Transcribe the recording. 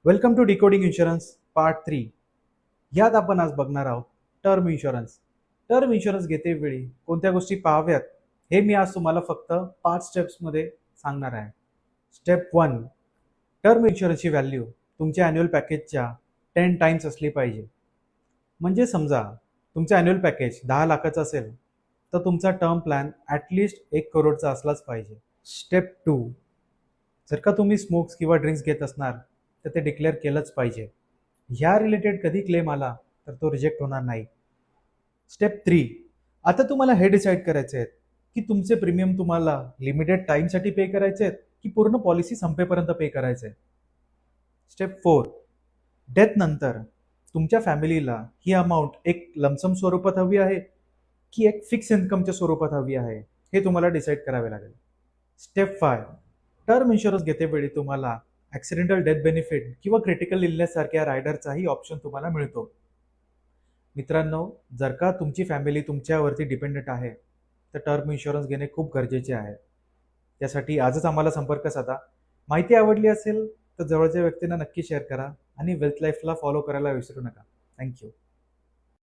Welcome to decoding insurance part 3. यात आपण आज बघणार आहोत टर्म इन्शुरन्स. टर्म इन्शुरन्स घेतेवेळी कोणत्या गोष्टी पाहाव्यात हे मी आज तुम्हाला फक्त 5 स्टेप्समध्ये सांगणार आहे. स्टेप 1, टर्म इन्शुरन्सची व्हॅल्यू तुमच्या ॲन्युअल पॅकेजच्या 10 टाइम्स असली पाहिजे. म्हणजे समजा तुमचं ॲन्युअल पॅकेज 10 लाखाचं असेल तर तुमचा टर्म प्लॅन ॲटलिस्ट 1 करोडचा असलाच पाहिजे. स्टेप 2, जर का तुम्ही स्मोक्स किंवा ड्रिंक्स घेत असणार तर ते डिक्लेअर केलंच पाहिजे. ह्या रिलेटेड कधी क्लेम आला तर तो रिजेक्ट होणार नाही. स्टेप 3, आता तुम्हाला हे डिसाईड करायचे आहेत की तुमचे प्रीमियम तुम्हाला लिमिटेड टाईमसाठी पे करायचे आहेत की पूर्ण पॉलिसी संपेपर्यंत पे करायचे आहे. स्टेप 4, डेथ नंतर तुमच्या फॅमिलीला ही अमाऊंट एक लमसम स्वरूपात हवी आहे की एक फिक्स इन्कमच्या स्वरूपात हवी आहे हे तुम्हाला डिसाईड करावे लागेल. स्टेप 5, टर्म इन्शुरन्स घेतेवेळी तुम्हाला ॲक्सिडेंटल डेथ बेनिफिट किंवा क्रिटिकल इलनेस सारख्या रायडरचाही ऑप्शन तुम्हाला मिळतो. मित्रांनो, जर का तुमची फॅमिली तुमच्यावरती डिपेंडेंट आहे तर टर्म इन्शुरन्स घेणे खूप गरजेचे आहे. त्यासाठी आजच आम्हाला संपर्क साधा. माहिती आवडली असेल तर जवळच्या व्यक्तींना नक्की शेअर करा आणि वेल्थ लाईफला फॉलो करायला विसरू नका. थँक्यू.